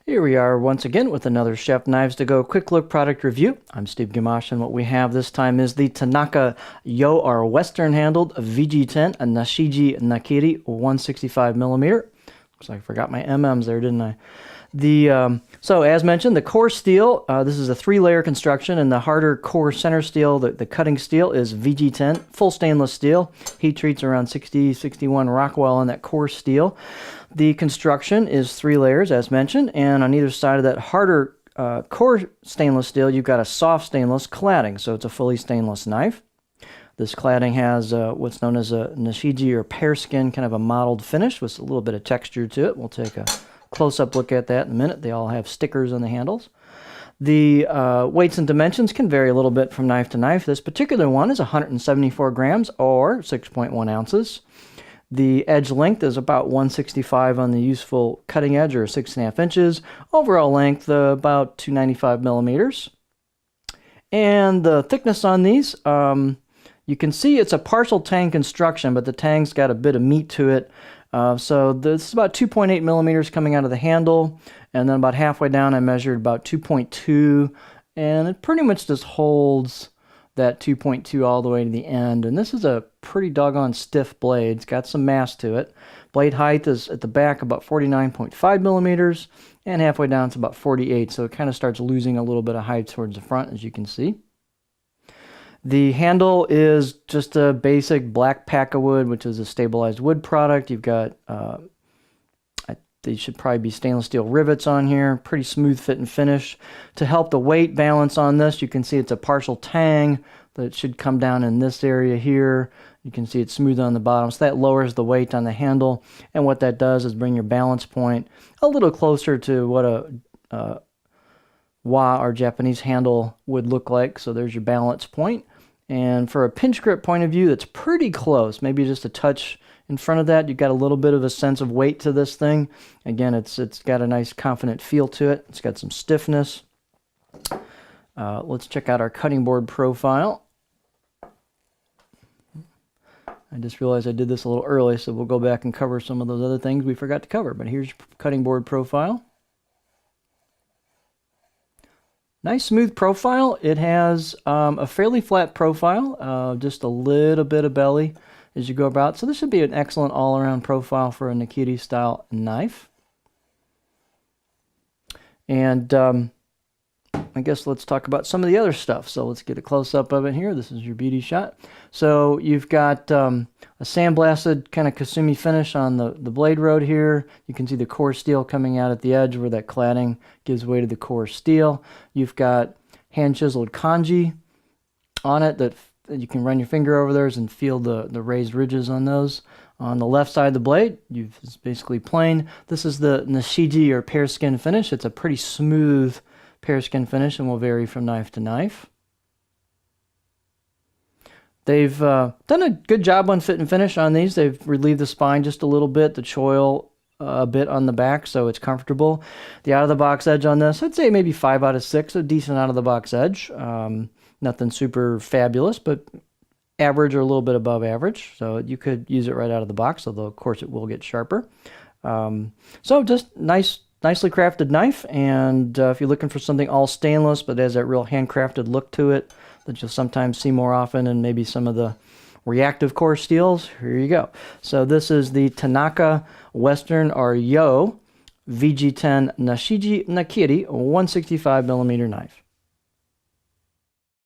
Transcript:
Here we are once again with another Chef Knives to Go quick look product review. I'm Steve Gamache, and what we have this time is the Tanaka Yo, our Western handled VG-10, a Nashiji Nakiri 165mm. Looks like I forgot my MMs there, didn't I? So as mentioned, the core steel, this is a 3-layer construction, and the harder core center steel, the cutting steel, is VG-10, full stainless steel. Heat treats around 60, 61 Rockwell on that core steel. The construction is 3 layers, as mentioned, and on either side of that harder core stainless steel, you've got a soft stainless cladding, so it's a fully stainless knife. This cladding has what's known as a Nashiji or pear skin, kind of a mottled finish with a little bit of texture to it. We'll take a close-up look at that in a minute. They all have stickers on the handles. The weights and dimensions can vary a little bit from knife to knife. This particular one is 174 grams or 6.1 ounces. The edge length is about 165 on the useful cutting edge, or 6.5 inches. Overall length about 295 millimeters. And the thickness on these, you can see it's a partial tang construction, but the tang's got a bit of meat to it. So this is about 2.8 millimeters coming out of the handle, and then about halfway down I measured about 2.2, and it pretty much just holds that 2.2 all the way to the end. And this is a pretty doggone stiff blade. It's got some mass to it. Blade height is at the back about 49.5 millimeters, and halfway down it's about 48, so it kind of starts losing a little bit of height towards the front, as you can see. The handle is just a basic black pack-a wood, which is a stabilized wood product. You've got, they should probably be stainless steel rivets on here. Pretty smooth fit and finish. To help the weight balance on this, you can see it's a partial tang that should come down in this area here. You can see it's smooth on the bottom, so that lowers the weight on the handle. And what that does is bring your balance point a little closer to what a wa or Japanese handle would look like. So there's your balance point. And for a pinch grip point of view, that's pretty close. Maybe just a touch in front of that. You've got a little bit of a sense of weight to this thing. Again, it's got a nice confident feel to it. It's got some stiffness. Let's check out our cutting board profile. I just realized I did this a little early, so we'll go back and cover some of those other things we forgot to cover. But here's your cutting board profile. Nice smooth profile. It has a fairly flat profile, just a little bit of belly as you go about. So this should be an excellent all-around profile for a Nakiri style knife. And I guess let's talk about some of the other stuff. So let's get a close-up of it here. This is your beauty shot. So you've got a sandblasted kind of Kasumi finish on the blade road here. You can see the core steel coming out at the edge where that cladding gives way to the core steel. You've got hand-chiseled kanji on it that you can run your finger over those and feel the raised ridges on those. On the left side of the blade, it's basically plain. This is the Nashiji or pear skin finish. It's a pretty smooth pear skin finish and will vary from knife to knife. They've done a good job on fit and finish on these. They've relieved the spine just a little bit, the choil a bit on the back, so it's comfortable. The out-of-the-box edge on this, I'd say maybe 5 out of 6, a decent out-of-the-box edge. Nothing super fabulous, but average or a little bit above average. So you could use it right out of the box, although of course it will get sharper. So just nicely crafted knife, and if you're looking for something all stainless but has that real handcrafted look to it that you'll sometimes see more often in maybe some of the reactive core steels, here you go. So this is the Tanaka Western or Yo VG-10 Nashiji Nakiri 165mm knife.